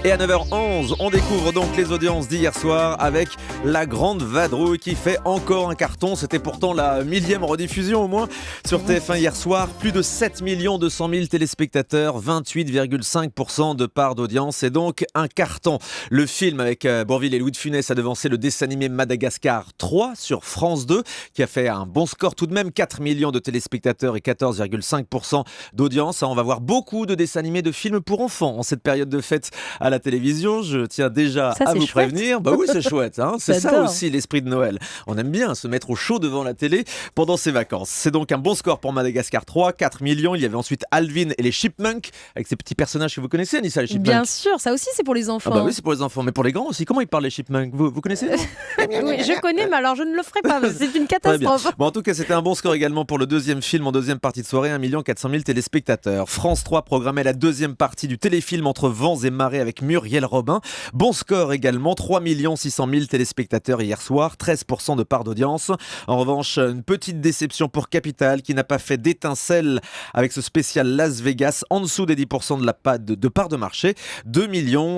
Et à 9h11, on découvre donc les audiences d'hier soir avec La Grande Vadrouille qui fait encore un carton. C'était pourtant la 1000e rediffusion au moins sur TF1 hier soir. Plus de 7 200 000 téléspectateurs, 28,5% de part d'audience et donc un carton. Le film avec Bourvil et Louis de Funès a devancé le dessin animé Madagascar 3 sur France 2 qui a fait un bon score tout de même, 4 millions de téléspectateurs et 14,5% d'audience. On va voir beaucoup de dessins animés, de films pour enfants en cette période de fête à la télévision. Je tiens déjà à vous prévenir. Bah oui, c'est chouette. Hein, c'est ça aussi l'esprit de Noël. On aime bien se mettre au chaud devant la télé pendant ses vacances. C'est donc un bon score pour Madagascar 3, 4 millions. Il y avait ensuite Alvin et les Chipmunks avec ces petits personnages que vous connaissez, Anissa, les Chipmunks. Bien sûr, ça aussi c'est pour les enfants. Ah bah oui, c'est pour les enfants, mais pour les grands aussi. Comment ils parlent les Chipmunks? Vous connaissez? Oui, je connais, mais alors je ne le ferai pas. C'est une catastrophe. Bon, en tout cas, c'était un bon score également pour le deuxième film en deuxième partie de soirée, 1 400 000 téléspectateurs. France 3 programmait la deuxième partie du téléfilm Entre vents et marées avec Muriel Robin. Bon score également, 3 600 000 téléspectateurs hier soir, 13% de part d'audience. En revanche, une petite déception pour Capital qui n'a pas fait d'étincelle avec ce spécial Las Vegas, en dessous des 10% de part de marché, 2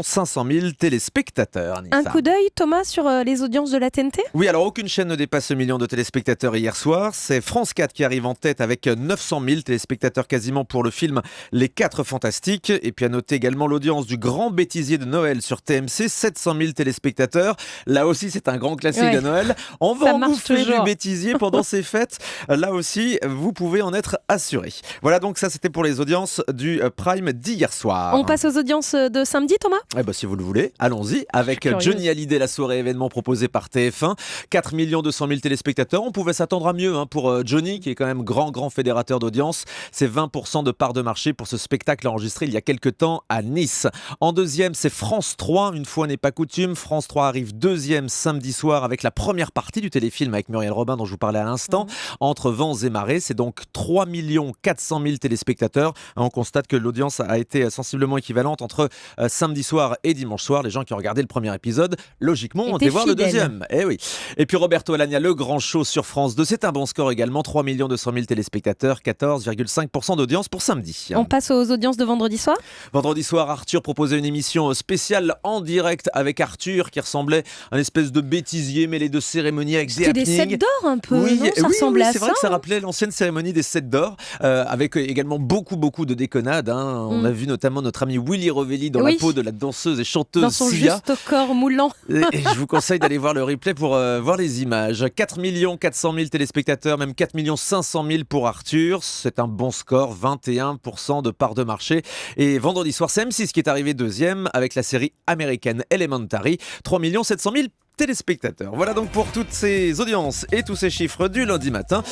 500 000 téléspectateurs. Anissa. Un coup d'œil, Thomas, sur les audiences de la TNT ? Oui, alors aucune chaîne ne dépasse ce million de téléspectateurs hier soir. C'est France 4 qui arrive en tête avec 900 000 téléspectateurs quasiment pour le film Les 4 Fantastiques. Et puis à noter également l'audience du Grand Bêtisier de Noël sur TMC, 700 000 téléspectateurs. Là aussi, c'est un grand classique de Noël. On va en bouffer du bêtisier pendant ces fêtes. Là aussi, vous pouvez en être assuré. Voilà, donc ça, c'était pour les audiences du Prime d'hier soir. On passe aux audiences de samedi, Thomas ? Eh ben, si vous le voulez, allons-y. Avec Johnny Hallyday, la soirée événement proposée par TF1. 4 200 000 téléspectateurs. On pouvait s'attendre à mieux pour Johnny, qui est quand même grand fédérateur d'audience. C'est 20% de part de marché pour ce spectacle enregistré il y a quelques temps à Nice. En deuxième, c'est France 3. Une fois n'est pas coutume, France 3 arrive deuxième samedi soir avec la première partie du téléfilm avec Muriel Robin dont je vous parlais à l'instant. Entre vents et marées, c'est donc 3 400 000 téléspectateurs. On constate que l'audience a été sensiblement équivalente entre samedi soir et dimanche soir. Les gens qui ont regardé le premier épisode, logiquement, ont été voir le deuxième. Eh oui. Et puis Roberto Alagna, le grand show sur France 2, c'est un bon score également, 3 200 000 téléspectateurs, 14,5% d'audience pour samedi. On passe aux audiences de vendredi soir. Vendredi soir, Arthur proposait une émission spéciale en direct avec Arthur qui ressemblait à une espèce de bêtisier mêlé de cérémonies avec des happenings. C'était des 7 d'or un peu, oui, non ça ressemblait à ça. C'est vrai que ça rappelait l'ancienne cérémonie des 7 d'or, avec également beaucoup de déconnades. On a vu notamment notre ami Willy Revelli dans la peau de la danseuse et chanteuse dans son Sia. juste corps moulant. Et je vous conseille d'aller voir le replay pour voir les images. 4 400 000 téléspectateurs, même 4 500 000 pour Arthur. C'est un bon score, 21% de part de marché. Et vendredi soir, c'est M6 qui est arrivé deuxième avec la série américaine Elementary. 3 700 000 téléspectateurs. Voilà donc pour toutes ces audiences et tous ces chiffres du lundi matin.